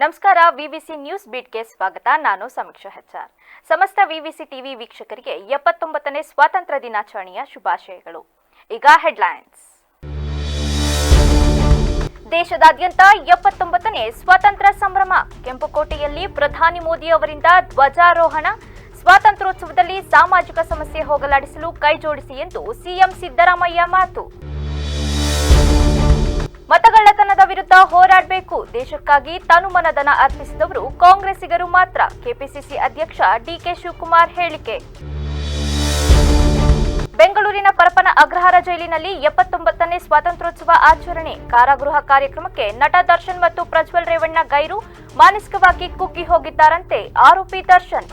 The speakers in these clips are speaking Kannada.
ನಮಸ್ಕಾರ. ವಿವಿಸಿ ನ್ಯೂಸ್ ಬೀಟ್ಗೆ ಸ್ವಾಗತ. ನಾನು ಸಮೀಕ್ಷಾ ಹೆಚ್ಆರ್. ಸಮಸ್ತ ವಿವಿಸಿ ಟಿವಿ ವೀಕ್ಷಕರಿಗೆ 79ನೇ ಸ್ವಾತಂತ್ರ್ಯ ದಿನಾಚರಣೆಯ ಶುಭಾಶಯಗಳು. ಈಗ ಹೆಡ್ಲೈನ್ಸ್. ದೇಶದಾದ್ಯಂತ 79ನೇ ಸ್ವಾತಂತ್ರ್ಯ ಸಂಭ್ರಮ. ಕೆಂಪುಕೋಟೆಯಲ್ಲಿ ಪ್ರಧಾನಿ ಮೋದಿ ಅವರಿಂದ ಧ್ವಜಾರೋಹಣ. ಸ್ವಾತಂತ್ರ್ಯೋತ್ಸವದಲ್ಲಿ ಸಾಮಾಜಿಕ ಸಮಸ್ಯೆ ಹೋಗಲಾಡಿಸಲು ಕೈಜೋಡಿಸಿ ಎಂದು ಸಿಎಂ ಸಿದ್ದರಾಮಯ್ಯ ಮಾತು. ಮತಗಳ್ಳತನದ ವಿರುದ್ಧ ಹೋರಾಡಬೇಕು. ದೇಶಕ್ಕಾಗಿ ತನುಮನಧನ ಅರ್ಪಿಸಿದವರು ಕಾಂಗ್ರೆಸ್ಸಿಗರು ಮಾತ್ರ. ಕೆಪಿಸಿಸಿ ಅಧ್ಯಕ್ಷ ಡಿಕೆ ಶಿವಕುಮಾರ್ ಹೇಳಿಕೆ. ಬೆಂಗಳೂರಿನ ಪರಪ್ಪನ ಅಗ್ರಹಾರ ಜೈಲಿನಲ್ಲಿ 79ನೇ ಸ್ವಾತಂತ್ರ್ಯೋತ್ಸವ ಆಚರಣೆ. ಕಾರಾಗೃಹ ಕಾರ್ಯಕ್ರಮಕ್ಕೆ ನಟ ದರ್ಶನ್ ಮತ್ತು ಪ್ರಜ್ವಲ್ ರೇವಣ್ಣ ಗೈರು. ಮಾನಸಿಕವಾಗಿ ಕುಗ್ಗಿ ಹೋಗಿದ್ದಾರಂತೆ ಆರೋಪಿ ದರ್ಶನ್.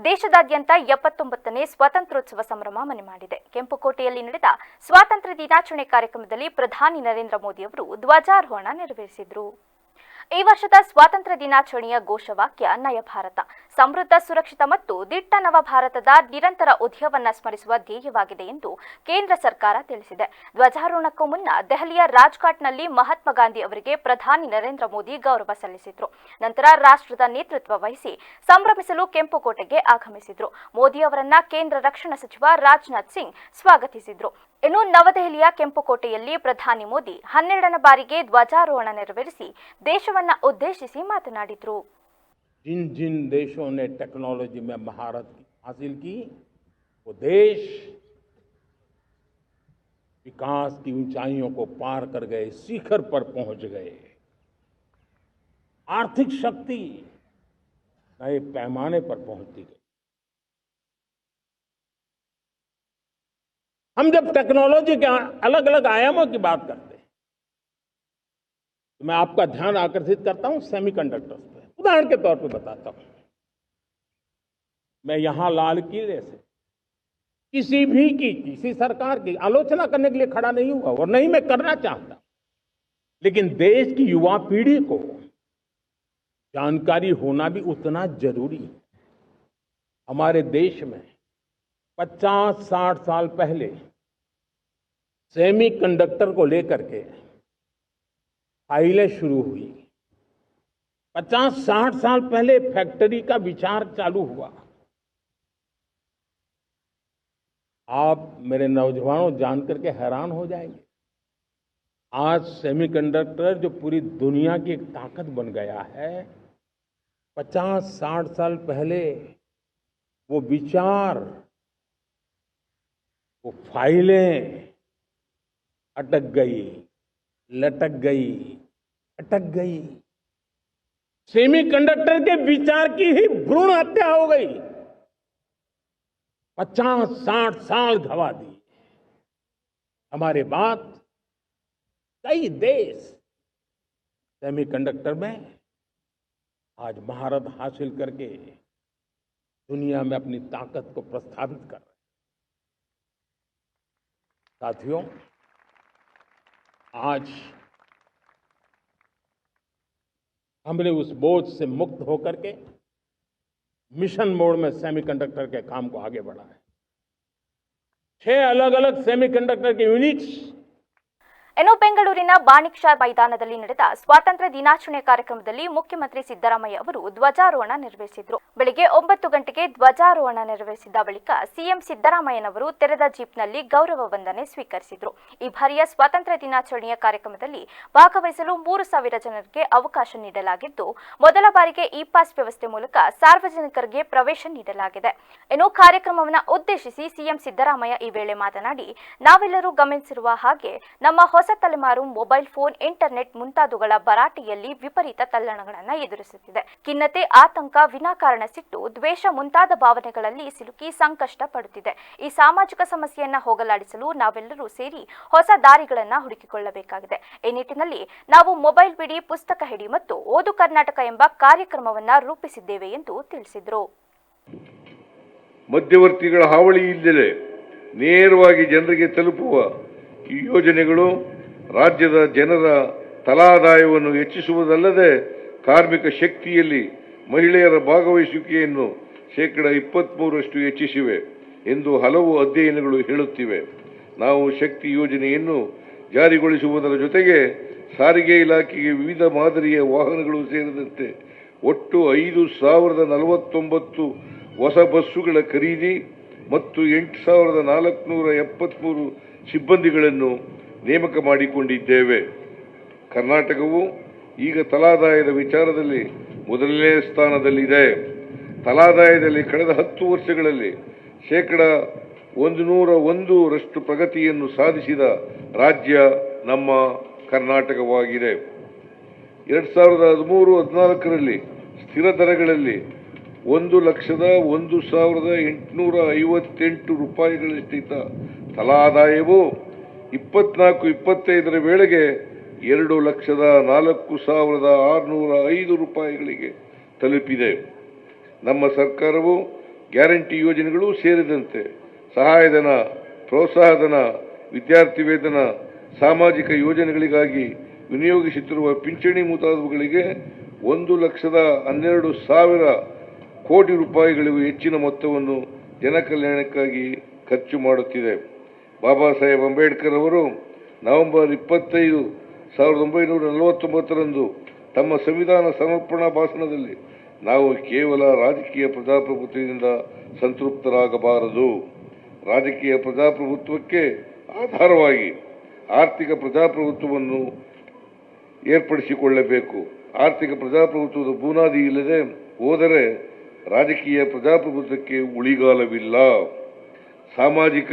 ದೇಶದಾದ್ಯಂತ 79ನೇ ಸ್ವಾತಂತ್ರ್ಯೋತ್ಸವ ಸಂಭ್ರಮ ಮನೆ ಮಾಡಿದೆ. ಕೆಂಪುಕೋಟೆಯಲ್ಲಿ ನಡೆದ ಸ್ವಾತಂತ್ರ್ಯ ದಿನಾಚರಣೆ ಕಾರ್ಯಕ್ರಮದಲ್ಲಿ ಪ್ರಧಾನಿ ನರೇಂದ್ರ ಮೋದಿ ಅವರು ಧ್ವಜಾರೋಹಣ ನೆರವೇರಿಸಿದರು. ಈ ವರ್ಷದ ಸ್ವಾತಂತ್ರ್ಯ ದಿನಾಚರಣೆಯ ಘೋಷವಾಕ್ಯ ನಯ ಭಾರತ, ಸಮೃದ್ಧ, ಸುರಕ್ಷಿತ ಮತ್ತು ದಿಟ್ಟ ನವ ಭಾರತದ ನಿರಂತರ ಉದಯವನ್ನ ಸ್ಮರಿಸುವ ಧ್ಯೇಯವಾಗಿದೆ ಎಂದು ಕೇಂದ್ರ ಸರ್ಕಾರ ತಿಳಿಸಿದೆ. ಧ್ವಜಾರೋಹಣಕ್ಕೂ ಮುನ್ನ ದೆಹಲಿಯ ರಾಜ್ಘಾಟ್ನಲ್ಲಿ ಮಹಾತ್ಮ ಗಾಂಧಿ ಅವರಿಗೆ ಪ್ರಧಾನಿ ನರೇಂದ್ರ ಮೋದಿ ಗೌರವ ಸಲ್ಲಿಸಿದ್ರು. ನಂತರ ರಾಷ್ಟ್ರದ ನೇತೃತ್ವ ವಹಿಸಿ ಸಂಭ್ರಮಿಸಲು ಕೆಂಪುಕೋಟೆಗೆ ಆಗಮಿಸಿದ್ರು. ಮೋದಿ ಅವರನ್ನ ಕೇಂದ್ರ ರಕ್ಷಣಾ ಸಚಿವ ರಾಜನಾಥ್ ಸಿಂಗ್ ಸ್ವಾಗತಿಸಿದ್ರು. ಇನ್ನು ನವದೆಹಲಿಯ ಕೆಂಪುಕೋಟೆಯಲ್ಲಿ ಪ್ರಧಾನಿ ಮೋದಿ 12ನೇ ಬಾರಿಗೆ ಧ್ವಜಾರೋಹಣ ನೆರವೇರಿಸಿ ದೇಶವನ್ನ ಉದ್ದೇಶಿಸಿ ಮಾತನಾಡಿದ್ರು. जिन जिन देशों ने टेक्नोलॉजी में महारत हासिल की, वो देश विकास की ऊंचाइयों को पार कर गए, शिखर पर पहुंच गए. आर्थिक शक्ति नए पैमाने पर पहुंचती गई. हम जब टेक्नोलॉजी के अलग अलग आयामों की बात करते हैं तो मैं आपका ध्यान आकर्षित करता हूं सेमीकंडक्टर्स पे. उदाहरण के तौर पे बताता हूं. मैं यहां लाल किले से किसी सरकार की आलोचना करने के लिए खड़ा नहीं हुआ और नहीं मैं करना चाहता, लेकिन देश की युवा पीढ़ी को जानकारी होना भी उतना जरूरी है. हमारे देश में 50-60 साल पहले सेमीकंडक्टर को लेकर के फाइलें शुरू हुई. 50-60 साल पहले फैक्ट्री का विचार चालू हुआ. आप मेरे नौजवानों जानकर के हैरान हो जाएंगे. आज सेमीकंडक्टर जो पूरी दुनिया की एक ताकत बन गया है, 50-60 साल पहले वो विचार, वो फाइलें अटक गई, लटक गई, अटक गई. सेमीकंडक्टर के विचार की ही भ्रूण हत्या हो गई. 50-60 साल गवा दी. हमारे बाद कई देश सेमीकंडक्टर में आज महारत हासिल करके दुनिया में अपनी ताकत को प्रस्थापित कर रहे हैं. साथियों, आज हमने उस बोझ से मुक्त होकर के मिशन मोड में सेमीकंडक्टर के काम को आगे बढ़ा है. 6 अलग अलग सेमीकंडक्टर के यूनिट्स. ಇನ್ನು ಬೆಂಗಳೂರಿನ ಬಾಣಿಕ್ ಷಾ ಮೈದಾನದಲ್ಲಿ ನಡೆದ ಸ್ವಾತಂತ್ರ್ಯ ದಿನಾಚರಣೆ ಕಾರ್ಯಕ್ರಮದಲ್ಲಿ ಮುಖ್ಯಮಂತ್ರಿ ಸಿದ್ದರಾಮಯ್ಯ ಅವರು ಧ್ವಜಾರೋಹಣ ನೆರವೇರಿಸಿದರು. ಬೆಳಿಗ್ಗೆ 9 ಗಂಟೆಗೆ ಧ್ವಜಾರೋಹಣ ನೆರವೇರಿಸಿದ ಬಳಿಕ ಸಿಎಂ ಸಿದ್ದರಾಮಯ್ಯನವರು ತೆರೆದ ಜೀಪ್ನಲ್ಲಿ ಗೌರವ ವಂದನೆ ಸ್ವೀಕರಿಸಿದರು. ಈ ಬಾರಿಯ ಸ್ವಾತಂತ್ರ್ಯ ದಿನಾಚರಣೆಯ ಕಾರ್ಯಕ್ರಮದಲ್ಲಿ ಭಾಗವಹಿಸಲು 3,000 ಜನರಿಗೆ ಅವಕಾಶ ನೀಡಲಾಗಿದ್ದು, ಮೊದಲ ಬಾರಿಗೆ ಇ ಪಾಸ್ ವ್ಯವಸ್ಥೆ ಮೂಲಕ ಸಾರ್ವಜನಿಕರಿಗೆ ಪ್ರವೇಶ ನೀಡಲಾಗಿದೆ. ಇನ್ನು ಕಾರ್ಯಕ್ರಮವನ್ನು ಉದ್ದೇಶಿಸಿ ಸಿಎಂ ಸಿದ್ದರಾಮಯ್ಯ ಈ ವೇಳೆ ಮಾತನಾಡಿ, ನಾವೆಲ್ಲರೂ ಗಮನಿಸಿರುವ ಹಾಗೆ ನಮ್ಮ ಹೊಸ ತಲೆಮಾರು ಮೊಬೈಲ್ ಫೋನ್, ಇಂಟರ್ನೆಟ್ ಮುಂತಾದವುಗಳ ಭರಾಟೆಯಲ್ಲಿ ವಿಪರೀತ ತಲ್ಲಣಗಳನ್ನು ಎದುರಿಸುತ್ತಿದೆ. ಖಿನ್ನತೆ, ಆತಂಕ, ವಿನಾಕಾರಣ ಸಿಟ್ಟು, ದ್ವೇಷ ಮುಂತಾದ ಭಾವನೆಗಳಲ್ಲಿ ಸಿಲುಕಿ ಸಂಕಷ್ಟ ಪಡುತ್ತಿದೆ. ಈ ಸಾಮಾಜಿಕ ಸಮಸ್ಯೆಯನ್ನ ಹೋಗಲಾಡಿಸಲು ನಾವೆಲ್ಲರೂ ಸೇರಿ ಹೊಸ ದಾರಿಗಳನ್ನು ಹುಡುಕಿಕೊಳ್ಳಬೇಕಾಗಿದೆ. ಈ ನಿಟ್ಟಿನಲ್ಲಿ ನಾವು ಮೊಬೈಲ್ ಬಿಡಿ, ಪುಸ್ತಕ ಹಿಡಿ ಮತ್ತು ಓದು ಕರ್ನಾಟಕ ಎಂಬ ಕಾರ್ಯಕ್ರಮವನ್ನ ರೂಪಿಸಿದ್ದೇವೆ ಎಂದು ತಿಳಿಸಿದರು. ಮಧ್ಯವರ್ತಿಗಳ ಹಾವಳಿ ಇಲ್ಲದೆ ನೇರವಾಗಿ ಜನರಿಗೆ ತಲುಪುವ ಈ ಯೋಜನೆಗಳು ರಾಜ್ಯದ ಜನರ ತಲಾದಾಯವನ್ನು ಹೆಚ್ಚಿಸುವುದಲ್ಲದೆ ಕಾರ್ಮಿಕ ಶಕ್ತಿಯಲ್ಲಿ ಮಹಿಳೆಯರ ಭಾಗವಹಿಸುವಿಕೆಯನ್ನು 23% ಹೆಚ್ಚಿಸಿವೆ ಎಂದು ಹಲವು ಅಧ್ಯಯನಗಳು ಹೇಳುತ್ತಿವೆ. ನಾವು ಶಕ್ತಿ ಯೋಜನೆಯನ್ನು ಜಾರಿಗೊಳಿಸುವುದರ ಜೊತೆಗೆ ಸಾರಿಗೆ ಇಲಾಖೆಗೆ ವಿವಿಧ ಮಾದರಿಯ ವಾಹನಗಳು ಸೇರಿದಂತೆ ಒಟ್ಟು 5049 ಹೊಸ ಬಸ್ಸುಗಳ ಖರೀದಿ ಮತ್ತು 8473 ಸಿಬ್ಬಂದಿಗಳನ್ನು ನೇಮಕ ಮಾಡಿಕೊಂಡಿದ್ದೇವೆ. ಕರ್ನಾಟಕವು ಈಗ ತಲಾದಾಯದ ವಿಚಾರದಲ್ಲಿ ಮೊದಲನೇ ಸ್ಥಾನದಲ್ಲಿದೆ. ತಲಾದಾಯದಲ್ಲಿ ಕಳೆದ 10 ವರ್ಷಗಳಲ್ಲಿ 101% ಪ್ರಗತಿಯನ್ನು ಸಾಧಿಸಿದ ರಾಜ್ಯ ನಮ್ಮ ಕರ್ನಾಟಕವಾಗಿದೆ. 2013-14ರಲ್ಲಿ ಸ್ಥಿರ ದರಗಳಲ್ಲಿ 1,01,858 ರೂಪಾಯಿಗಳಷ್ಟಿದ್ದ ತಲಾದಾಯವು 24-25ರ ವೇಳೆಗೆ 2,04,605 ರೂಪಾಯಿಗಳಿಗೆ ತಲುಪಿದೆ. ನಮ್ಮ ಸರ್ಕಾರವು ಗ್ಯಾರಂಟಿ ಯೋಜನೆಗಳು ಸೇರಿದಂತೆ ಸಹಾಯಧನ, ಪ್ರೋತ್ಸಾಹಧನ, ವಿದ್ಯಾರ್ಥಿ ವೇತನ, ಸಾಮಾಜಿಕ ಯೋಜನೆಗಳಿಗಾಗಿ ವಿನಿಯೋಗಿಸುತ್ತಿರುವ ಪಿಂಚಣಿ ಮುಂತಾದವುಗಳಿಗೆ 1,12,000 ಕೋಟಿ ರೂಪಾಯಿಗಳಿಗೂ ಹೆಚ್ಚಿನ ಮೊತ್ತವನ್ನು ಜನಕಲ್ಯಾಣಕ್ಕಾಗಿ ಖರ್ಚು ಮಾಡುತ್ತಿದೆ. ಬಾಬಾ ಸಾಹೇಬ್ ಅಂಬೇಡ್ಕರ್ ಅವರು ನವೆಂಬರ್ 25, 1949ರಂದು ತಮ್ಮ ಸಂವಿಧಾನ ಸಮರ್ಪಣಾ ಭಾಷಣದಲ್ಲಿ ನಾವು ಕೇವಲ ರಾಜಕೀಯ ಪ್ರಜಾಪ್ರಭುತ್ವದಿಂದ ಸಂತೃಪ್ತರಾಗಬಾರದು. ರಾಜಕೀಯ ಪ್ರಜಾಪ್ರಭುತ್ವಕ್ಕೆ ಆಧಾರವಾಗಿ ಆರ್ಥಿಕ ಪ್ರಜಾಪ್ರಭುತ್ವವನ್ನು ಏರ್ಪಡಿಸಿಕೊಳ್ಳಬೇಕು. ಆರ್ಥಿಕ ಪ್ರಜಾಪ್ರಭುತ್ವದ ಬುನಾದಿ ಇಲ್ಲದೆ ಹೋದರೆ ರಾಜಕೀಯ ಪ್ರಜಾಪ್ರಭುತ್ವಕ್ಕೆ ಉಳಿಗಾಲವಿಲ್ಲ. ಸಾಮಾಜಿಕ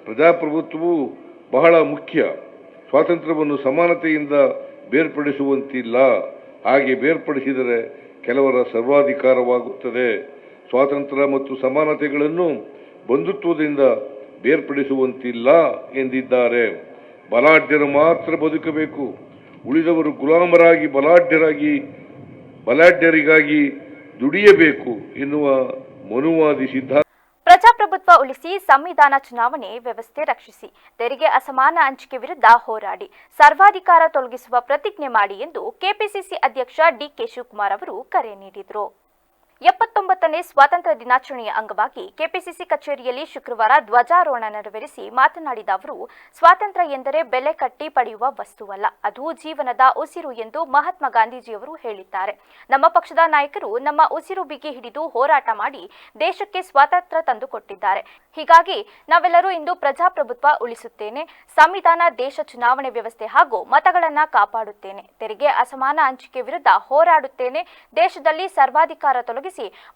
ಪ್ರಜಾಪ್ರಭುತ್ವವು ಬಹಳ ಮುಖ್ಯ. ಸ್ವಾತಂತ್ರ್ಯವನ್ನು ಸಮಾನತೆಯಿಂದ ಬೇರ್ಪಡಿಸುವಂತಿಲ್ಲ. ಹಾಗೆ ಬೇರ್ಪಡಿಸಿದರೆ ಕೆಲವರ ಸರ್ವಾಧಿಕಾರವಾಗುತ್ತದೆ. ಸ್ವಾತಂತ್ರ್ಯ ಮತ್ತು ಸಮಾನತೆಗಳನ್ನು ಬಂಧುತ್ವದಿಂದ ಬೇರ್ಪಡಿಸುವಂತಿಲ್ಲ ಎಂದಿದ್ದಾರೆ. ಬಲಾಢ್ಯರು ಮಾತ್ರ ಬದುಕಬೇಕು, ಉಳಿದವರು ಗುಲಾಮರಾಗಿ ಬಲಾಢ್ಯರಿಗಾಗಿ ದುಡಿಯಬೇಕು ಎನ್ನುವ ಮನುವಾದಿ ಸಿದ್ಧಾಂತ. ಪ್ರಜಾಪ್ರಭುತ್ವ ಉಳಿಸಿ, ಸಂವಿಧಾನ ಚುನಾವಣೆ ವ್ಯವಸ್ಥೆ ರಕ್ಷಿಸಿ, ತೆರಿಗೆ ಅಸಮಾನ ಹಂಚಿಕೆ ವಿರುದ್ಧ ಹೋರಾಡಿ, ಸರ್ವಾಧಿಕಾರ ತೊಲಗಿಸುವ ಪ್ರತಿಜ್ಞೆ ಮಾಡಿ ಎಂದು ಕೆಪಿಸಿಸಿ ಅಧ್ಯಕ್ಷ ಡಿಕೆ ಶಿವಕುಮಾರ್ ಅವರು ಕರೆ ನೀಡಿದರು. 79ನೇ ಸ್ವಾತಂತ್ರ್ಯ ದಿನಾಚರಣೆಯ ಅಂಗವಾಗಿ ಕೆಪಿಸಿಸಿ ಕಚೇರಿಯಲ್ಲಿ ಶುಕ್ರವಾರ ಧ್ವಜಾರೋಹಣ ನೆರವೇರಿಸಿ ಮಾತನಾಡಿದ ಅವರು, ಸ್ವಾತಂತ್ರ್ಯ ಎಂದರೆ ಬೆಲೆ ಕಟ್ಟಿ ಪಡೆಯುವ ವಸ್ತುವಲ್ಲ, ಅದು ಜೀವನದ ಉಸಿರು ಎಂದು ಮಹಾತ್ಮ ಗಾಂಧೀಜಿಯವರು ಹೇಳಿದ್ದಾರೆ. ನಮ್ಮ ಪಕ್ಷದ ನಾಯಕರು ನಮ್ಮ ಉಸಿರು ಬಿಗಿ ಹಿಡಿದು ಹೋರಾಟ ಮಾಡಿ ದೇಶಕ್ಕೆ ಸ್ವಾತಂತ್ರ್ಯ ತಂದುಕೊಟ್ಟಿದ್ದಾರೆ. ಹೀಗಾಗಿ ನಾವೆಲ್ಲರೂ ಇಂದು ಪ್ರಜಾಪ್ರಭುತ್ವ ಉಳಿಸುತ್ತೇನೆ, ಸಂವಿಧಾನ, ದೇಶ, ಚುನಾವಣೆ ವ್ಯವಸ್ಥೆ ಹಾಗೂ ಮತಗಳನ್ನು ಕಾಪಾಡುತ್ತೇನೆ, ತೆರಿಗೆ ಅಸಮಾನ ಹಂಚಿಕೆ ವಿರುದ್ಧ ಹೋರಾಡುತ್ತೇನೆ, ದೇಶದಲ್ಲಿ ಸರ್ವಾಧಿಕಾರ ತೊಲಗಿಸಿ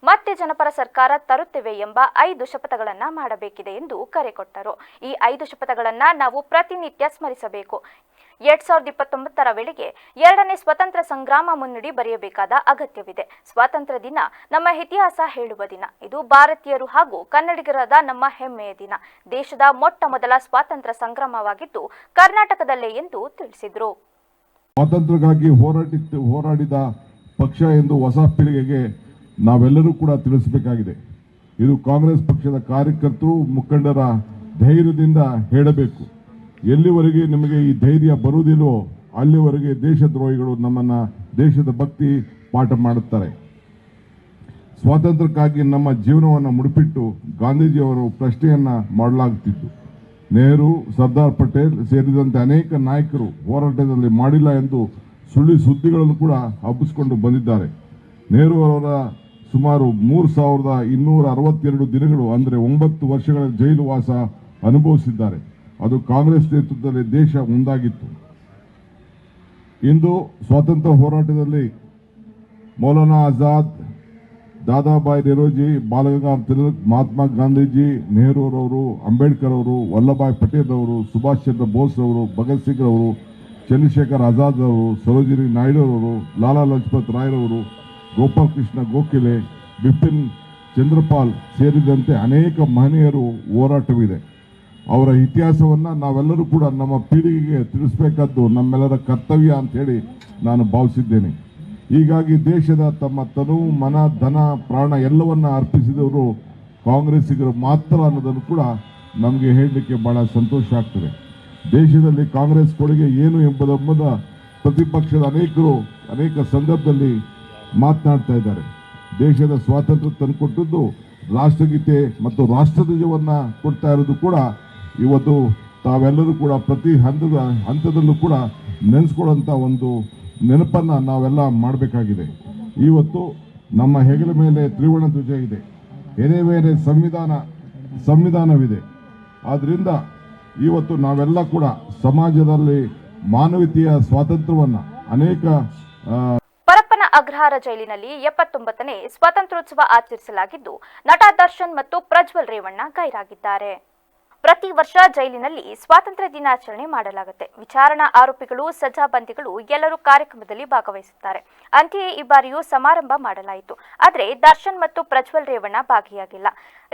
ಮತ್ತೆ ಜನಪರ ಸರ್ಕಾರ ತರುತ್ತೇವೆ ಎಂಬ 5 ಶಪಥಗಳನ್ನು ಮಾಡಬೇಕಿದೆ ಎಂದು ಕರೆ ಕೊಟ್ಟರು. ಈ 5 ಶಪಥಗಳನ್ನು ನಾವು ಪ್ರತಿನಿತ್ಯ ಸ್ಮರಿಸಬೇಕು. 2029ರ ವೇಳೆಗೆ 2ನೇ ಸ್ವತಂತ್ರ ಸಂಗ್ರಾಮ ಮುನ್ನುಡಿ ಬರೆಯಬೇಕಾದ ಅಗತ್ಯವಿದೆ. ಸ್ವಾತಂತ್ರ್ಯ ದಿನ ನಮ್ಮ ಇತಿಹಾಸ ಹೇಳುವ ದಿನ. ಇದು ಭಾರತೀಯರು ಹಾಗೂ ಕನ್ನಡಿಗರಾದ ನಮ್ಮ ಹೆಮ್ಮೆಯ ದಿನ. ದೇಶದ ಮೊಟ್ಟ ಮೊದಲ ಸ್ವಾತಂತ್ರ್ಯ ಸಂಗ್ರಾಮವಾಗಿದ್ದು ಕರ್ನಾಟಕದಲ್ಲೇ ಎಂದು ತಿಳಿಸಿದರು. ಸ್ವಾತಂತ್ರ್ಯಕ್ಕಾಗಿ ಹೋರಾಡಿದ ಪಕ್ಷ ಎಂದು ಹೊಸ ಪೀಳಿಗೆಗೆ ನಾವೆಲ್ಲರೂ ಕೂಡ ತಿಳಿಸಬೇಕಾಗಿದೆ. ಇದು ಕಾಂಗ್ರೆಸ್ ಪಕ್ಷದ ಕಾರ್ಯಕರ್ತರು, ಮುಖಂಡರ ಧೈರ್ಯದಿಂದ ಹೇಳಬೇಕು. ಎಲ್ಲಿವರೆಗೆ ನಿಮಗೆ ಈ ಧೈರ್ಯ ಬರುವುದಿಲ್ಲೋ ಅಲ್ಲಿವರೆಗೆ ದೇಶದ್ರೋಹಿಗಳು ನಮ್ಮನ್ನ ದೇಶದ ಭಕ್ತಿ ಪಾಠ ಮಾಡುತ್ತಾರೆ. ಸ್ವಾತಂತ್ರ್ಯಕ್ಕಾಗಿ ನಮ್ಮ ಜೀವನವನ್ನು ಮುಡಿಪಿಟ್ಟು ಗಾಂಧೀಜಿಯವರು ಪ್ರಶ್ನೆಯನ್ನ ಮಾಡಲಾಗುತ್ತಿತ್ತು. ನೆಹರು, ಸರ್ದಾರ್ ಪಟೇಲ್ ಸೇರಿದಂತೆ ಅನೇಕ ನಾಯಕರು ಹೋರಾಟದಲ್ಲಿ ಮಾಡಿಲ್ಲ ಎಂದು ಸುಳ್ಳು ಸುದ್ದಿಗಳನ್ನು ಕೂಡ ಹಬ್ಬಿಸಿಕೊಂಡು ಬಂದಿದ್ದಾರೆ. ನೆಹರು ಅವರ ಸುಮಾರು 3262 ದಿನಗಳು ಅಂದರೆ 9 ವರ್ಷಗಳ ಜೈಲು ವಾಸ ಅನುಭವಿಸಿದ್ದಾರೆ. ಅದು ಕಾಂಗ್ರೆಸ್ ನೇತೃತ್ವದಲ್ಲಿ ದೇಶ ಮುಂದಾಗಿತ್ತು. ಇಂದು ಸ್ವಾತಂತ್ರ್ಯ ಹೋರಾಟದಲ್ಲಿ ಮೌಲಾನಾ ಆಜಾದ್, ದಾದಾಬಾಯಿ ನೌರೋಜಿ, ಬಾಲಗಂಗಾಧರ ತಿಲಕ್, ಮಹಾತ್ಮ ಗಾಂಧೀಜಿ, ನೆಹರು ಅವರು, ಅಂಬೇಡ್ಕರ್ ಅವರು, ವಲ್ಲಭಾಯ್ ಪಟೇಲ್ ಅವರು, ಸುಭಾಷ್ ಚಂದ್ರ ಬೋಸ್ ಅವರು, ಭಗತ್ ಸಿಂಗ್ ಅವರು, ಚಂದ್ರಶೇಖರ್ ಆಜಾದ್ ಅವರು, ಸರೋಜಿನಿ ನಾಯ್ಡು ಅವರು, ಲಾಲಾ ಲಜಪತ್ ರಾಯರವರು, ಗೋಪಾಲ್ ಕೃಷ್ಣ ಗೋಖಲೆ, ಬಿಪಿನ್ ಚಂದ್ರಪಾಲ್ ಸೇರಿದಂತೆ ಅನೇಕ ಮಹನೀಯರು ಹೋರಾಟವಿದೆ. ಅವರ ಇತಿಹಾಸವನ್ನು ನಾವೆಲ್ಲರೂ ಕೂಡ ನಮ್ಮ ಪೀಳಿಗೆಗೆ ತಿಳಿಸಬೇಕಾದ್ದು ನಮ್ಮೆಲ್ಲರ ಕರ್ತವ್ಯ ಅಂತ ಹೇಳಿ ನಾನು ಭಾವಿಸಿದ್ದೇನೆ. ಹೀಗಾಗಿ ದೇಶದ ತಮ್ಮ ತನು, ಮನ, ಧನ, ಪ್ರಾಣ ಎಲ್ಲವನ್ನ ಅರ್ಪಿಸಿದವರು ಕಾಂಗ್ರೆಸ್ಸಿಗರು ಮಾತ್ರ ಅನ್ನೋದನ್ನು ಕೂಡ ನಮಗೆ ಹೇಳಲಿಕ್ಕೆ ಬಹಳ ಸಂತೋಷ ಆಗ್ತದೆ. ದೇಶದಲ್ಲಿ ಕಾಂಗ್ರೆಸ್ ಕೊಡುಗೆ ಏನು ಎಂಬುದರ ಪ್ರತಿಪಕ್ಷದ ಅನೇಕರು ಅನೇಕ ಸಂದರ್ಭದಲ್ಲಿ ಮಾತನಾಡ್ತಾ ಇದ್ದಾರೆ. ದೇಶದ ಸ್ವಾತಂತ್ರ್ಯ ತಂದುಕೊಟ್ಟದ್ದು ರಾಷ್ಟ್ರಗೀತೆ ಮತ್ತು ರಾಷ್ಟ್ರಧ್ವಜವನ್ನ ಕೊಡ್ತಾ ಇರೋದು ಕೂಡ ಇವತ್ತು ತಾವೆಲ್ಲರೂ ಕೂಡ ಪ್ರತಿ ಹಂತದಲ್ಲೂ ಕೂಡ ನೆನೆಸ್ಕೊಳ್ಳುವಂಥ ಒಂದು ನೆನಪನ್ನ ನಾವೆಲ್ಲ ಮಾಡಬೇಕಾಗಿದೆ. ಇವತ್ತು ನಮ್ಮ ಹೆಗಲ ಮೇಲೆ ತ್ರಿವರ್ಣ ಧ್ವಜ ಇದೆ, ಎದೆ ಮೇಲೆ ಸಂವಿಧಾನವಿದೆ. ಆದ್ರಿಂದ ಇವತ್ತು ನಾವೆಲ್ಲ ಕೂಡ ಸಮಾಜದಲ್ಲಿ ಮಾನವೀಯತೆಯ ಸ್ವಾತಂತ್ರ್ಯವನ್ನ ಅನೇಕ ಪರಪ್ಪನ ಅಗ್ರಹಾರ ಜೈಲಿನಲ್ಲಿ 79ನೇ ಸ್ವಾತಂತ್ರ್ಯೋತ್ಸವ ಆಚರಿಸಲಾಗಿದ್ದು, ನಟ ದರ್ಶನ್ ಮತ್ತು ಪ್ರಜ್ವಲ್ ರೇವಣ್ಣ ಗೈರಾಗಿದ್ದಾರೆ. ಪ್ರತಿ ವರ್ಷ ಜೈಲಿನಲ್ಲಿ ಸ್ವಾತಂತ್ರ್ಯ ದಿನಾಚರಣೆ ಮಾಡಲಾಗುತ್ತೆ. ವಿಚಾರಣಾ ಆರೋಪಿಗಳು, ಸಜಾಬಂದಿಗಳು ಎಲ್ಲರೂ ಕಾರ್ಯಕ್ರಮದಲ್ಲಿ ಭಾಗವಹಿಸುತ್ತಾರೆ. ಅಂತೆಯೇ ಈ ಬಾರಿಯೂ ಸಮಾರಂಭ ಮಾಡಲಾಯಿತು. ಆದರೆ ದರ್ಶನ್ ಮತ್ತು ಪ್ರಜ್ವಲ್ ರೇವಣ್ಣ ಭಾಗಿಯಾಗಿಲ್ಲ.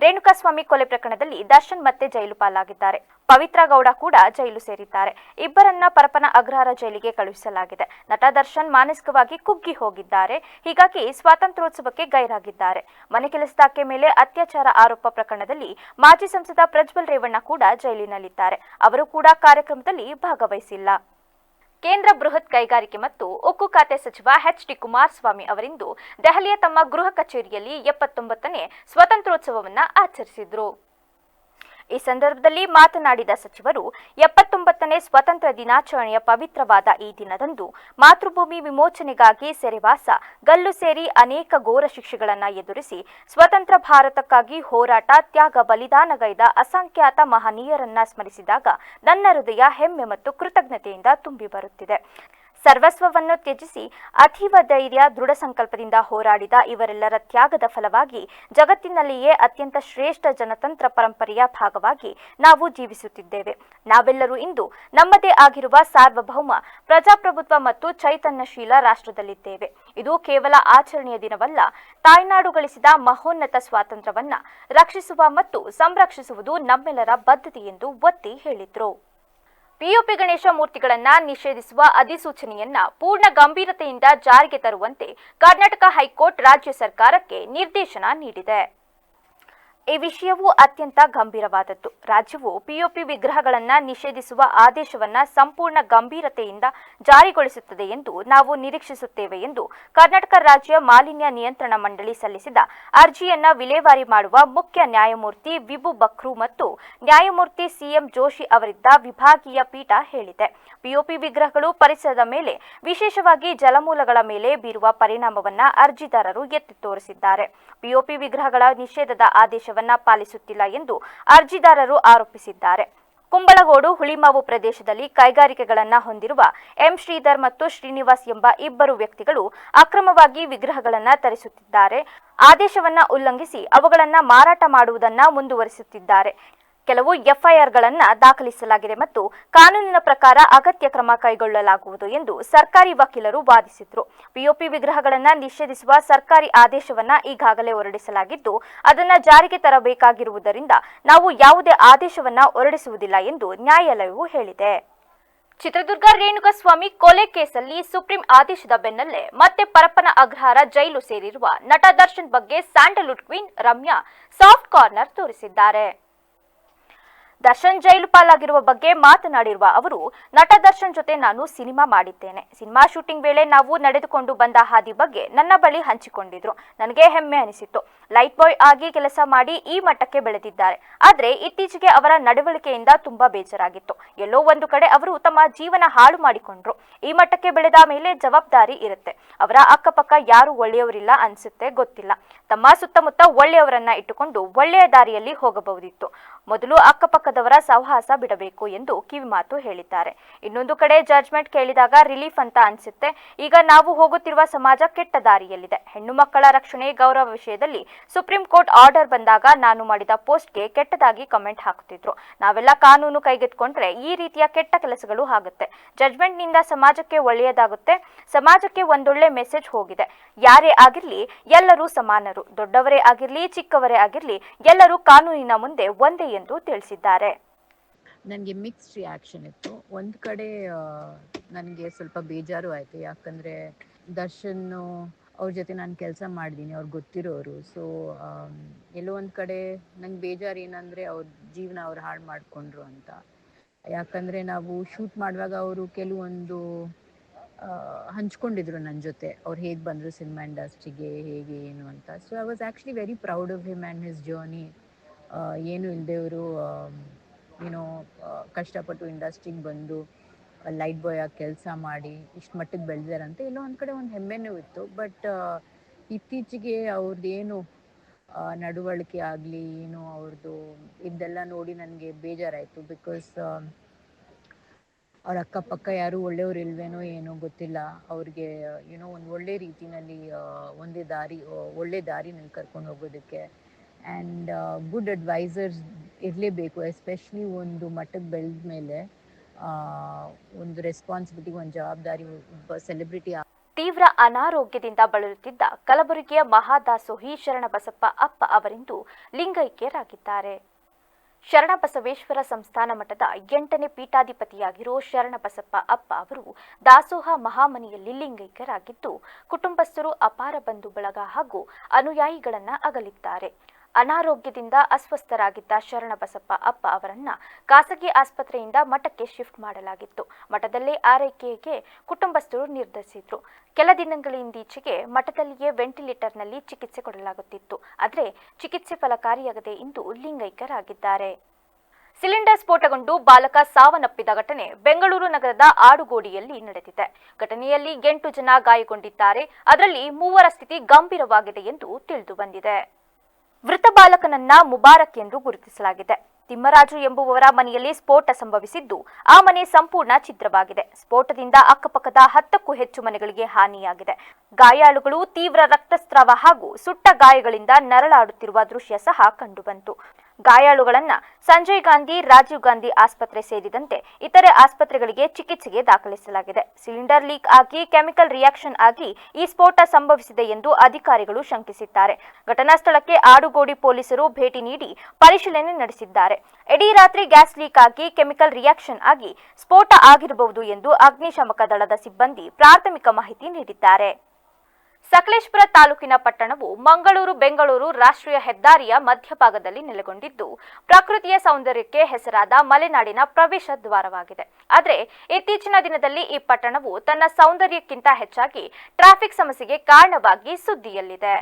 ರೇಣುಕಾಸ್ವಾಮಿ ಕೊಲೆ ಪ್ರಕರಣದಲ್ಲಿ ದರ್ಶನ್ ಮತ್ತೆ ಜೈಲು ಪಾಲಾಗಿದ್ದಾರೆ. ಪವಿತ್ರ ಗೌಡ ಕೂಡ ಜೈಲು ಸೇರಿದ್ದಾರೆ. ಇಬ್ಬರನ್ನ ಪರಪ್ಪನ ಅಗ್ರಹಾರ ಜೈಲಿಗೆ ಕಳುಹಿಸಲಾಗಿದೆ. ನಟ ದರ್ಶನ್ ಮಾನಸಿಕವಾಗಿ ಕುಗ್ಗಿ ಹೋಗಿದ್ದಾರೆ. ಹೀಗಾಗಿ ಸ್ವಾತಂತ್ರ್ಯೋತ್ಸವಕ್ಕೆ ಗೈರಾಗಿದ್ದಾರೆ. ಮನೆ ಕೆಲಸದಾಕೆ ಮೇಲೆ ಅತ್ಯಾಚಾರ ಆರೋಪ ಪ್ರಕರಣದಲ್ಲಿ ಮಾಜಿ ಸಂಸದ ಪ್ರಜ್ವಲ್ ರೇವಣ್ಣ ಕೂಡ ಜೈಲಿನಲ್ಲಿದ್ದಾರೆ. ಅವರು ಕೂಡ ಕಾರ್ಯಕ್ರಮದಲ್ಲಿ ಭಾಗವಹಿಸಿಲ್ಲ. ಕೇಂದ್ರ ಬೃಹತ್ ಕೈಗಾರಿಕೆ ಮತ್ತು ಉಕ್ಕು ಖಾತೆ ಸಚಿವ ಎಚ್.ಡಿ. ಕುಮಾರಸ್ವಾಮಿ ಅವರಿಂದು ದೆಹಲಿಯ ತಮ್ಮ ಗೃಹ ಕಚೇರಿಯಲ್ಲಿ 79ನೇ ಸ್ವಾತಂತ್ರ್ಯೋತ್ಸವವನ್ನು ಆಚರಿಸಿದರು. ಈ ಸಂದರ್ಭದಲ್ಲಿ ಮಾತನಾಡಿದ ಸಚಿವರು 79ನೇ ಸ್ವಾತಂತ್ರ್ಯ ದಿನಾಚರಣೆಯ ಪವಿತ್ರವಾದ ಈ ದಿನದಂದು ಮಾತೃಭೂಮಿ ವಿಮೋಚನೆಗಾಗಿ ಸೆರೆವಾಸ, ಗಲ್ಲು ಸೇರಿ ಅನೇಕ ಘೋರ ಶಿಕ್ಷೆಗಳನ್ನು ಎದುರಿಸಿ ಸ್ವತಂತ್ರ ಭಾರತಕ್ಕಾಗಿ ಹೋರಾಟ, ತ್ಯಾಗ, ಬಲಿದಾನಗೈದ ಅಸಂಖ್ಯಾತ ಮಹನೀಯರನ್ನ ಸ್ಮರಿಸಿದಾಗ ನನ್ನ ಹೃದಯ ಹೆಮ್ಮೆ ಮತ್ತು ಕೃತಜ್ಞತೆಯಿಂದ ತುಂಬಿ ಬರುತ್ತಿದೆ. ಸರ್ವಸ್ವವನ್ನು ತ್ಯಜಿಸಿ ಅತೀವ ಧೈರ್ಯ, ದೃಢ ಸಂಕಲ್ಪದಿಂದ ಹೋರಾಡಿದ ಇವರೆಲ್ಲರ ತ್ಯಾಗದ ಫಲವಾಗಿ ಜಗತ್ತಿನಲ್ಲಿಯೇ ಅತ್ಯಂತ ಶ್ರೇಷ್ಠ ಜನತಂತ್ರ ಪರಂಪರೆಯ ಭಾಗವಾಗಿ ನಾವು ಜೀವಿಸುತ್ತಿದ್ದೇವೆ. ನಾವೆಲ್ಲರೂ ಇಂದು ನಮ್ಮದೇ ಆಗಿರುವ ಸಾರ್ವಭೌಮ, ಪ್ರಜಾಪ್ರಭುತ್ವ ಮತ್ತು ಚೈತನ್ಯಶೀಲ ರಾಷ್ಟ್ರದಲ್ಲಿದ್ದೇವೆ. ಇದು ಕೇವಲ ಆಚರಣೆಯ ದಿನವಲ್ಲ, ತಾಯ್ನಾಡು ಗಳಿಸಿದ ಮಹೋನ್ನತ ಸ್ವಾತಂತ್ರ್ಯವನ್ನ ರಕ್ಷಿಸುವ ಮತ್ತು ಸಂರಕ್ಷಿಸುವುದು ನಮ್ಮೆಲ್ಲರ ಬದ್ಧತೆ ಎಂದು ಒತ್ತಿ ಹೇಳಿದ್ರು. ಪಿಒಪಿ ಗಣೇಶ ಮೂರ್ತಿಗಳನ್ನ ನಿಷೇಧಿಸುವ ಅಧಿಸೂಚನೆಯನ್ನ ಪೂರ್ಣ ಗಂಭೀರತೆಯಿಂದ ಜಾರಿಗೆ ತರುವಂತೆ ಕರ್ನಾಟಕ ಹೈಕೋರ್ಟ್ ರಾಜ್ಯ ಸರ್ಕಾರಕ್ಕೆ ನಿರ್ದೇಶನ ನೀಡಿದೆ. ಈ ವಿಷಯವು ಅತ್ಯಂತ ಗಂಭೀರವಾದದ್ದು. ರಾಜ್ಯವು ಪಿಒಪಿ ವಿಗ್ರಹಗಳನ್ನು ನಿಷೇಧಿಸುವ ಆದೇಶವನ್ನು ಸಂಪೂರ್ಣ ಗಂಭೀರತೆಯಿಂದ ಜಾರಿಗೊಳಿಸುತ್ತದೆ ಎಂದು ನಾವು ನಿರೀಕ್ಷಿಸುತ್ತೇವೆ ಎಂದು ಕರ್ನಾಟಕ ರಾಜ್ಯ ಮಾಲಿನ್ಯ ನಿಯಂತ್ರಣ ಮಂಡಳಿ ಸಲ್ಲಿಸಿದ ಅರ್ಜಿಯನ್ನ ವಿಲೇವಾರಿ ಮಾಡುವ ಮುಖ್ಯ ನ್ಯಾಯಮೂರ್ತಿ ವಿಭು ಬಕ್ರು ಮತ್ತು ನ್ಯಾಯಮೂರ್ತಿ ಸಿಎಂ ಜೋಶಿ ಅವರಿದ್ದ ವಿಭಾಗೀಯ ಪೀಠ ಹೇಳಿದೆ. ಪಿಒಪಿ ವಿಗ್ರಹಗಳು ಪರಿಸರದ ಮೇಲೆ, ವಿಶೇಷವಾಗಿ ಜಲಮೂಲಗಳ ಮೇಲೆ ಬೀರುವ ಪರಿಣಾಮವನ್ನು ಅರ್ಜಿದಾರರು ಎತ್ತಿ ತೋರಿಸಿದ್ದಾರೆ. ಪಿಒಪಿ ವಿಗ್ರಹಗಳ ನಿಷೇಧದ ಆದೇಶವನ್ನ ಪಾಲಿಸುತ್ತಿಲ್ಲ ಎಂದು ಅರ್ಜಿದಾರರು ಆರೋಪಿಸಿದ್ದಾರೆ. ಕುಂಬಳಗೋಡು, ಹುಳಿಮಾವು ಪ್ರದೇಶದಲ್ಲಿ ಕೈಗಾರಿಕೆಗಳನ್ನು ಹೊಂದಿರುವ ಎಂ ಶ್ರೀಧರ್ ಮತ್ತು ಶ್ರೀನಿವಾಸ್ ಎಂಬ ಇಬ್ಬರು ವ್ಯಕ್ತಿಗಳು ಅಕ್ರಮವಾಗಿ ವಿಗ್ರಹಗಳನ್ನು ತರಿಸುತ್ತಿದ್ದಾರೆ. ಆದೇಶವನ್ನು ಉಲ್ಲಂಘಿಸಿ ಅವುಗಳನ್ನು ಮಾರಾಟ ಮಾಡುವುದನ್ನು ಮುಂದುವರಿಸುತ್ತಿದ್ದಾರೆ. ಕೆಲವು ಎಫ್ಐಆರ್ಗಳನ್ನು ದಾಖಲಿಸಲಾಗಿದೆ ಮತ್ತು ಕಾನೂನಿನ ಪ್ರಕಾರ ಅಗತ್ಯ ಕ್ರಮ ಕೈಗೊಳ್ಳಲಾಗುವುದು ಎಂದು ಸರ್ಕಾರಿ ವಕೀಲರು ವಾದಿಸಿದರು. ಪಿಒಪಿ ವಿಗ್ರಹಗಳನ್ನು ನಿಷೇಧಿಸುವ ಸರ್ಕಾರಿ ಆದೇಶವನ್ನು ಈಗಾಗಲೇ ಹೊರಡಿಸಲಾಗಿದ್ದು, ಅದನ್ನು ಜಾರಿಗೆ ತರಬೇಕಾಗಿರುವುದರಿಂದ ನಾವು ಯಾವುದೇ ಆದೇಶವನ್ನು ಹೊರಡಿಸುವುದಿಲ್ಲ ಎಂದು ನ್ಯಾಯಾಲಯವು ಹೇಳಿದೆ. ಚಿತ್ರದುರ್ಗ ರೇಣುಕಾಸ್ವಾಮಿ ಕೊಲೆ ಕೇಸಲ್ಲಿ ಸುಪ್ರೀಂ ಆದೇಶದ ಬೆನ್ನಲ್ಲೇ ಮತ್ತೆ ಪರಪ್ಪನ ಅಗ್ರಹಾರ ಜೈಲು ಸೇರಿರುವ ನಟ ದರ್ಶನ್ ಬಗ್ಗೆ Sandalwood queen Ramya soft corner ತೋರಿಸಿದ್ದಾರೆ. ದರ್ಶನ್ ಜೈಲು ಪಾಲಾಗಿರುವ ಬಗ್ಗೆ ಮಾತನಾಡಿರುವ ಅವರು, ನಟ ದರ್ಶನ್ ಜೊತೆ ನಾನು ಸಿನಿಮಾ ಮಾಡಿದ್ದೇನೆ. ಸಿನಿಮಾ ಶೂಟಿಂಗ್ ವೇಳೆ ನಾವು ನಡೆದುಕೊಂಡು ಬಂದ ಹಾದಿ ಬಗ್ಗೆ ನನ್ನ ಬಳಿ ಹಂಚಿಕೊಂಡಿದ್ರು. ನನಗೆ ಹೆಮ್ಮೆ ಅನಿಸಿತ್ತು. ಲೈಟ್ ಬಾಯ್ ಆಗಿ ಕೆಲಸ ಮಾಡಿ ಈ ಮಟ್ಟಕ್ಕೆ ಬೆಳೆದಿದ್ದಾರೆ. ಆದರೆ ಇತ್ತೀಚೆಗೆ ಅವರ ನಡವಳಿಕೆಯಿಂದ ತುಂಬಾ ಬೇಜಾರಾಗಿತ್ತು. ಎಲ್ಲೋ ಒಂದು ಕಡೆ ಅವರು ತಮ್ಮ ಜೀವನ ಹಾಳು ಮಾಡಿಕೊಂಡ್ರು. ಈ ಮಟ್ಟಕ್ಕೆ ಬೆಳೆದ ಮೇಲೆ ಜವಾಬ್ದಾರಿ ಇರುತ್ತೆ. ಅವರ ಅಕ್ಕಪಕ್ಕ ಯಾರು ಒಳ್ಳೆಯವರಿಲ್ಲ ಅನ್ಸುತ್ತೆ, ಗೊತ್ತಿಲ್ಲ. ತಮ್ಮ ಸುತ್ತಮುತ್ತ ಒಳ್ಳೆಯವರನ್ನ ಇಟ್ಟುಕೊಂಡು ಒಳ್ಳೆಯ ದಾರಿಯಲ್ಲಿ ಹೋಗಬಹುದಿತ್ತು. ಮೊದಲು ಅಕ್ಕಪಕ್ಕದವರ ಸಹವಾಸ ಬಿಡಬೇಕು ಎಂದು ಕಿವಿಮಾತು ಹೇಳಿದ್ದಾರೆ. ಇನ್ನೊಂದು ಕಡೆ ಜಡ್ಜ್ಮೆಂಟ್ ಕೇಳಿದಾಗ ರಿಲೀಫ್ ಅಂತ ಅನ್ಸುತ್ತೆ. ಈಗ ನಾವು ಹೋಗುತ್ತಿರುವ ಸಮಾಜ ಕೆಟ್ಟ ದಾರಿಯಲ್ಲಿದೆ. ಹೆಣ್ಣು ಮಕ್ಕಳ ರಕ್ಷಣೆ, ಗೌರವ ವಿಷಯದಲ್ಲಿ ಸುಪ್ರೀಂ ಕೋರ್ಟ್ ಆರ್ಡರ್ ಬಂದಾಗ ನಾನು ಮಾಡಿದ ಪೋಸ್ಟ್ಗೆ ಕೆಟ್ಟದಾಗಿ ಕಮೆಂಟ್ ಹಾಕ್ತಿದ್ರು. ನಾವೆಲ್ಲ ಕಾನೂನು ಕೈಗೆತ್ಕೊಂಡ್ರೆ ಈ ರೀತಿಯ ಕೆಟ್ಟ ಕೆಲಸಗಳು ಆಗುತ್ತೆ. ಜಡ್ಜ್ಮೆಂಟ್ ನಿಂದ ಸಮಾಜಕ್ಕೆ ಒಳ್ಳೆಯದಾಗುತ್ತೆ. ಸಮಾಜಕ್ಕೆ ಒಂದೊಳ್ಳೆ ಮೆಸೇಜ್ ಹೋಗಿದೆ. ಯಾರೇ ಆಗಿರ್ಲಿ ಎಲ್ಲರೂ ಸಮಾನರು. ದೊಡ್ಡವರೇ ಆಗಿರ್ಲಿ, ಚಿಕ್ಕವರೇ ಆಗಿರ್ಲಿ, ಎಲ್ಲರೂ ಕಾನೂನಿನ ಮುಂದೆ ಒಂದೇ ಎಂದು ತಿಳಿಸಿದ್ದಾರೆ. ನನಗೆ ಮಿಕ್ಸ್ಡ್ ರಿಯಾಕ್ಷನ್ ಇತ್ತು. ಒಂದು ಕಡೆ ನನಗೆ ಸ್ವಲ್ಪ ಬೇಜಾರು ಆಯಿತು. ಯಾಕಂದರೆ ದರ್ಶನ್ ಅವ್ರ ಜೊತೆ ನಾನು ಕೆಲಸ ಮಾಡಿದ್ದೀನಿ, ಅವ್ರು ಗೊತ್ತಿರೋರು. ಸೊ ಎಲ್ಲೋ ಒಂದು ಕಡೆ ನಂಗೆ ಬೇಜಾರು ಏನಂದರೆ ಅವ್ರ ಜೀವನ ಅವ್ರು ಹಾಳು ಮಾಡಿಕೊಂಡ್ರು ಅಂತ. ಯಾಕಂದರೆ ನಾವು ಶೂಟ್ ಮಾಡುವಾಗ ಅವರು ಕೆಲವೊಂದು ಹಂಚ್ಕೊಂಡಿದ್ರು ನನ್ನ ಜೊತೆ ಅವ್ರು ಹೇಗೆ ಬಂದರು ಸಿನಿಮಾ ಇಂಡಸ್ಟ್ರಿಗೆ ಹೇಗೆ ಏನು ಅಂತ. So I was actually very proud of him and his journey. ಏನು ಇಲ್ಲದೆವರು ಏನೋ ಕಷ್ಟಪಟ್ಟು ಇಂಡಸ್ಟ್ರಿಗೆ ಬಂದು ಲೈಟ್ ಬಾಯ್ ಆಗಿ ಕೆಲಸ ಮಾಡಿ ಇಷ್ಟು ಮಟ್ಟಿಗೆ ಬೆಳೆದಾರಂತೆ ಎಲ್ಲೋ ಒಂದು ಕಡೆ ಒಂದು ಹೆಮ್ಮೆನೂ ಇತ್ತು. ಬಟ್ ಇತ್ತೀಚೆಗೆ ಅವ್ರದ್ದೇನು ನಡವಳಿಕೆ ಆಗಲಿ ಏನು ಅವ್ರದ್ದು ಇದೆಲ್ಲ ನೋಡಿ ನನಗೆ ಬೇಜಾರಾಯಿತು. ಬಿಕಾಸ್ ಅವ್ರ ಅಕ್ಕಪಕ್ಕ ಯಾರು ಒಳ್ಳೆಯವ್ರು ಇಲ್ವೇನೋ ಏನೋ ಗೊತ್ತಿಲ್ಲ. ಅವ್ರಿಗೆ ಏನೋ ಒಂದು ಒಳ್ಳೆ ರೀತಿಯಲ್ಲಿ ಒಳ್ಳೆ ದಾರಿನಲ್ಲಿ ಕರ್ಕೊಂಡು ಹೋಗೋದಕ್ಕೆ ಆ್ಯಂಡ್ ಗುಡ್ ಅಡ್ವೈಸರ್ಸ್ ಇರಲೇಬೇಕು. ಎಸ್ಪೆಷಲಿ ಒಂದು ಮಟ್ಟಕ್ಕೆ ಬೆಳೆದ ಮೇಲೆ ಒಂದು ರೆಸ್ಪಾನ್ಸಿಬಿಲಿಟಿ, ಒಂದು ಜವಾಬ್ದಾರಿ ಒಬ್ಬ ಸೆಲೆಬ್ರಿಟಿ. ತೀವ್ರ ಅನಾರೋಗ್ಯದಿಂದ ಬಳಲುತ್ತಿದ್ದ ಕಲಬುರಗಿಯ ಮಹಾದಾಸೋಹಿ ಶರಣಬಸಪ್ಪ ಅಪ್ಪ ಅವರಿಂದು ಲಿಂಗೈಕ್ಯರಾಗಿದ್ದಾರೆ. ಶರಣಬಸವೇಶ್ವರ ಸಂಸ್ಥಾನ ಮಠದ 8ನೇ ಪೀಠಾಧಿಪತಿಯಾಗಿರೋ ಶರಣಬಸಪ್ಪ ಅಪ್ಪ ಅವರು ದಾಸೋಹ ಮಹಾಮನೆಯಲ್ಲಿ ಲಿಂಗೈಕ್ಯರಾಗಿದ್ದು, ಕುಟುಂಬಸ್ಥರು, ಅಪಾರ ಬಂಧು ಬಳಗ ಹಾಗೂ ಅನುಯಾಯಿಗಳನ್ನ ಅಗಲಿದ್ದಾರೆ. ಅನಾರೋಗ್ಯದಿಂದ ಅಸ್ವಸ್ಥರಾಗಿದ್ದ ಶರಣಬಸಪ್ಪ ಅಪ್ಪ ಅವರನ್ನ ಖಾಸಗಿ ಆಸ್ಪತ್ರೆಯಿಂದ ಮಠಕ್ಕೆ ಶಿಫ್ಟ್ ಮಾಡಲಾಗಿತ್ತು. ಮಠದಲ್ಲೇ ಆರೈಕೆಗೆ ಕುಟುಂಬಸ್ಥರು ನಿರ್ಧರಿಸಿದ್ರು. ಕೆಲ ದಿನಗಳಿಂದೀಚೆಗೆ ಮಠದಲ್ಲಿಯೇ ವೆಂಟಿಲೇಟರ್ನಲ್ಲಿ ಚಿಕಿತ್ಸೆ ಕೊಡಲಾಗುತ್ತಿತ್ತು. ಆದರೆ ಚಿಕಿತ್ಸೆ ಫಲಕಾರಿಯಾಗದೆ ಇಂದು ಲಿಂಗೈಕ್ಯರಾಗಿದ್ದಾರೆ. ಸಿಲಿಂಡರ್ ಸ್ಫೋಟಗೊಂಡು ಬಾಲಕ ಸಾವನ್ನಪ್ಪಿದ ಘಟನೆ ಬೆಂಗಳೂರು ನಗರದ ಆಡುಗೋಡಿಯಲ್ಲಿ ನಡೆದಿದೆ. ಘಟನೆಯಲ್ಲಿ 8 ಜನ ಗಾಯಗೊಂಡಿದ್ದಾರೆ. ಅದರಲ್ಲಿ 3ರ ಸ್ಥಿತಿ ಗಂಭೀರವಾಗಿದೆ ಎಂದು ತಿಳಿದು ಬಂದಿದೆ. ಮೃತ ಬಾಲಕನನ್ನ ಮುಬಾರಕ್ ಎಂದು ಗುರುತಿಸಲಾಗಿದೆ. ತಿಮ್ಮರಾಜು ಎಂಬುವವರ ಮನೆಯಲ್ಲಿ ಸ್ಫೋಟ ಸಂಭವಿಸಿದ್ದು, ಆ ಮನೆ ಸಂಪೂರ್ಣ ಛಿದ್ರವಾಗಿದೆ. ಸ್ಫೋಟದಿಂದ ಅಕ್ಕಪಕ್ಕದ 10ಕ್ಕೂ ಹೆಚ್ಚು ಮನೆಗಳಿಗೆ ಹಾನಿಯಾಗಿದೆ. ಗಾಯಾಳುಗಳು ತೀವ್ರ ರಕ್ತಸ್ರಾವ ಹಾಗೂ ಸುಟ್ಟ ಗಾಯಗಳಿಂದ ನರಳಾಡುತ್ತಿರುವ ದೃಶ್ಯ ಸಹ ಕಂಡುಬಂತು. ಗಾಯಾಳುಗಳನ್ನ ಸಂಜಯ್ ಗಾಂಧಿ, ರಾಜೀವ್ ಗಾಂಧಿ ಆಸ್ಪತ್ರೆ ಸೇರಿದಂತೆ ಇತರೆ ಆಸ್ಪತ್ರೆಗಳಿಗೆ ಚಿಕಿತ್ಸೆಗೆ ದಾಖಲಿಸಲಾಗಿದೆ. ಸಿಲಿಂಡರ್ ಲೀಕ್ ಆಗಿ ಕೆಮಿಕಲ್ ರಿಯಾಕ್ಷನ್ ಆಗಿ ಈ ಸ್ಫೋಟ ಸಂಭವಿಸಿದೆ ಎಂದು ಅಧಿಕಾರಿಗಳು ಶಂಕಿಸಿದ್ದಾರೆ. ಘಟನಾ ಸ್ಥಳಕ್ಕೆ ಆಡುಗೋಡಿ ಪೊಲೀಸರು ಭೇಟಿ ನೀಡಿ ಪರಿಶೀಲನೆ ನಡೆಸಿದ್ದಾರೆ. ಇಡೀ ರಾತ್ರಿ ಗ್ಯಾಸ್ ಲೀಕ್ ಆಗಿ ಕೆಮಿಕಲ್ ರಿಯಾಕ್ಷನ್ ಆಗಿ ಸ್ಫೋಟ ಆಗಿರಬಹುದು ಎಂದು ಅಗ್ನಿಶಾಮಕ ದಳದ ಸಿಬ್ಬಂದಿ ಪ್ರಾಥಮಿಕ ಮಾಹಿತಿ ನೀಡಿದ್ದಾರೆ. ಸಕಲೇಶಪುರ ತಾಲೂಕಿನ ಪಟ್ಟಣವು ಮಂಗಳೂರು-ಬೆಂಗಳೂರು ರಾಷ್ಟ್ರೀಯ ಹೆದ್ದಾರಿಯ ಮಧ್ಯಭಾಗದಲ್ಲಿ ನೆಲೆಗೊಂಡಿದ್ದು, ಪ್ರಕೃತಿಯ ಸೌಂದರ್ಯಕ್ಕೆ ಹೆಸರಾದ ಮಲೆನಾಡಿನ ಪ್ರವೇಶ ದ್ವಾರವಾಗಿದೆ. ಆದರೆ ಇತ್ತೀಚಿನ ದಿನದಲ್ಲಿ ಈ ಪಟ್ಟಣವು ತನ್ನ ಸೌಂದರ್ಯಕ್ಕಿಂತ ಹೆಚ್ಚಾಗಿ ಟ್ರಾಫಿಕ್ ಸಮಸ್ಯೆಗೆ ಕಾರಣವಾಗಿ ಸುದ್ದಿಯಲ್ಲಿದೆ.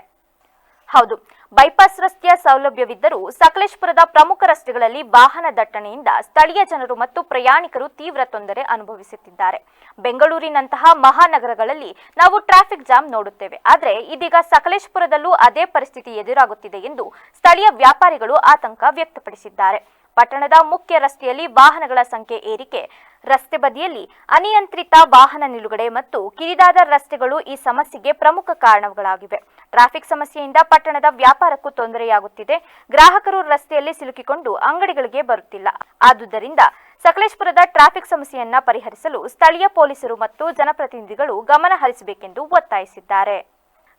ಹೌದು, ಬೈಪಾಸ್ ರಸ್ತೆಯ ಸೌಲಭ್ಯವಿದ್ದರೂ ಸಕಲೇಶಪುರದ ಪ್ರಮುಖ ರಸ್ತೆಗಳಲ್ಲಿ ವಾಹನ ದಟ್ಟಣೆಯಿಂದ ಸ್ಥಳೀಯ ಜನರು ಮತ್ತು ಪ್ರಯಾಣಿಕರು ತೀವ್ರ ತೊಂದರೆ ಅನುಭವಿಸುತ್ತಿದ್ದಾರೆ. ಬೆಂಗಳೂರಿನಂತಹ ಮಹಾನಗರಗಳಲ್ಲಿ ನಾವು ಟ್ರಾಫಿಕ್ ಜಾಮ್ ನೋಡುತ್ತೇವೆ. ಆದರೆ ಇದೀಗ ಸಕಲೇಶಪುರದಲ್ಲೂ ಅದೇ ಪರಿಸ್ಥಿತಿ ಎದುರಾಗುತ್ತಿದೆ ಎಂದು ಸ್ಥಳೀಯ ವ್ಯಾಪಾರಿಗಳು ಆತಂಕ ವ್ಯಕ್ತಪಡಿಸಿದ್ದಾರೆ. ಪಟ್ಟಣದ ಮುಖ್ಯ ರಸ್ತೆಯಲ್ಲಿ ವಾಹನಗಳ ಸಂಖ್ಯೆ ಏರಿಕೆ, ರಸ್ತೆ ಬದಿಯಲ್ಲಿ ಅನಿಯಂತ್ರಿತ ವಾಹನ ನಿಲುಗಡೆ ಮತ್ತು ಕಿರಿದಾದ ರಸ್ತೆಗಳು ಈ ಸಮಸ್ಯೆಗೆ ಪ್ರಮುಖ ಕಾರಣಗಳಾಗಿವೆ. ಟ್ರಾಫಿಕ್ ಸಮಸ್ಯೆಯಿಂದ ಪಟ್ಟಣದ ವ್ಯಾಪಾರಕ್ಕೂ ತೊಂದರೆಯಾಗುತ್ತಿದೆ. ಗ್ರಾಹಕರು ರಸ್ತೆಯಲ್ಲಿ ಸಿಲುಕಿಕೊಂಡು ಅಂಗಡಿಗಳಿಗೆ ಬರುತ್ತಿಲ್ಲ. ಆದುದರಿಂದ ಸಕಲೇಶಪುರದ ಟ್ರಾಫಿಕ್ ಸಮಸ್ಯೆಯನ್ನ ಪರಿಹರಿಸಲು ಸ್ಥಳೀಯ ಪೊಲೀಸರು ಮತ್ತು ಜನಪ್ರತಿನಿಧಿಗಳು ಗಮನ ಹರಿಸಬೇಕೆಂದು ಒತ್ತಾಯಿಸಿದ್ದಾರೆ.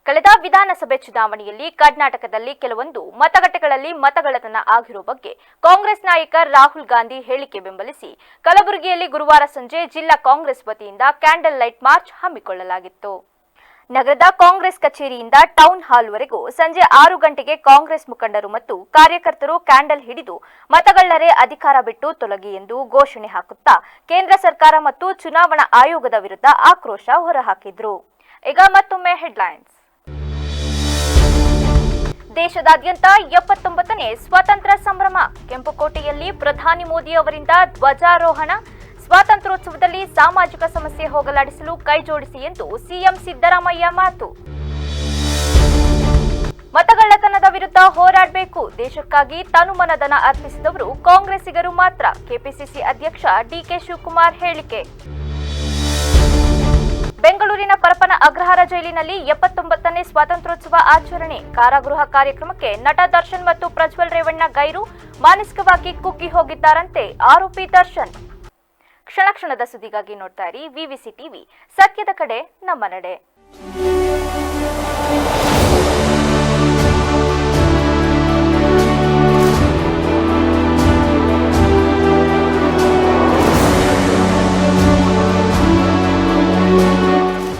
ಕಳೆದ ವಿಧಾನಸಭೆ ಚುನಾವಣೆಯಲ್ಲಿ ಕರ್ನಾಟಕದಲ್ಲಿ ಕೆಲವೊಂದು ಮತಗಟ್ಟೆಗಳಲ್ಲಿ ಮತಗಳ್ಳತನ ಆಗಿರುವ ಬಗ್ಗೆ ಕಾಂಗ್ರೆಸ್ ನಾಯಕ ರಾಹುಲ್ ಗಾಂಧಿ ಹೇಳಿಕೆ ಬೆಂಬಲಿಸಿ ಕಲಬುರಗಿಯಲ್ಲಿ ಗುರುವಾರ ಸಂಜೆ ಜಿಲ್ಲಾ ಕಾಂಗ್ರೆಸ್ ವತಿಯಿಂದ ಕ್ಯಾಂಡಲ್ ಲೈಟ್ ಮಾರ್ಚ್ ಹಮ್ಮಿಕೊಳ್ಳಲಾಗಿತ್ತು. ನಗರದ ಕಾಂಗ್ರೆಸ್ ಕಚೇರಿಯಿಂದ ಟೌನ್ ಹಾಲ್ವರೆಗೂ ಸಂಜೆ 6 ಗಂಟೆಗೆ ಕಾಂಗ್ರೆಸ್ ಮುಖಂಡರು ಮತ್ತು ಕಾರ್ಯಕರ್ತರು ಕ್ಯಾಂಡಲ್ ಹಿಡಿದು ಮತಗಳ್ಳರೇ ಅಧಿಕಾರ ಬಿಟ್ಟು ತೊಲಗಿ ಎಂದು ಘೋಷಣೆ ಹಾಕುತ್ತಾ ಕೇಂದ್ರ ಸರ್ಕಾರ ಮತ್ತು ಚುನಾವಣಾ ಆಯೋಗದ ವಿರುದ್ಧ ಆಕ್ರೋಶ ಹೊರಹಾಕಿದ್ರು. ಈಗ ಮತ್ತೊಮ್ಮೆ ಹೆಡ್ಲೈನ್ಸ್. ದೇಶದಾದ್ಯಂತ 79ನೇ ಸ್ವಾತಂತ್ರ್ಯ ಸಂಭ್ರಮ. ಕೆಂಪುಕೋಟೆಯಲ್ಲಿ ಪ್ರಧಾನಿ ಮೋದಿ ಅವರಿಂದ ಧ್ವಜಾರೋಹಣ. ಸ್ವಾತಂತ್ರ್ಯೋತ್ಸವದಲ್ಲಿ ಸಾಮಾಜಿಕ ಸಮಸ್ಯೆ ಹೋಗಲಾಡಿಸಲು ಕೈಜೋಡಿಸಿ ಎಂದು ಸಿಎಂ ಸಿದ್ದರಾಮಯ್ಯ ಮಾತು. ಮತಗಳ್ಳತನದ ವಿರುದ್ಧ ಹೋರಾಡಬೇಕು. ದೇಶಕ್ಕಾಗಿ ತನುಮನಧನ ಅರ್ಪಿಸಿದವರು ಕಾಂಗ್ರೆಸ್ಸಿಗರು ಮಾತ್ರ. ಕೆಪಿಸಿಸಿ ಅಧ್ಯಕ್ಷ ಡಿಕೆ ಶಿವಕುಮಾರ್ ಹೇಳಿಕೆ. ಬೆಂಗಳೂರಿನ ಪರಪ್ಪನ ಅಗ್ರಹಾರ ಜೈಲಿನಲ್ಲಿ 79ನೇ ಸ್ವಾತಂತ್ರ್ಯೋತ್ಸವ ಆಚರಣೆ. ಕಾರಾಗೃಹ ಕಾರ್ಯಕ್ರಮಕ್ಕೆ ನಟ ದರ್ಶನ್ ಮತ್ತು ಪ್ರಜ್ವಲ್ ರೇವಣ್ಣ ಗೈರು. ಮಾನಸಿಕವಾಗಿ ಕುಗ್ಗಿ ಹೋಗಿದ್ದಾರಂತೆ ಆರೋಪಿ ದರ್ಶನ್. ಕ್ಷಣ ಕ್ಷಣದ ಸುದ್ದಿಗಾಗಿ ನೋಡ್ತಾ ಇರಿ ವಿವಿಸಿ ಟಿವಿ, ಸತ್ಯದ ಕಡೆ ನಮ್ಮ ನಡೆ.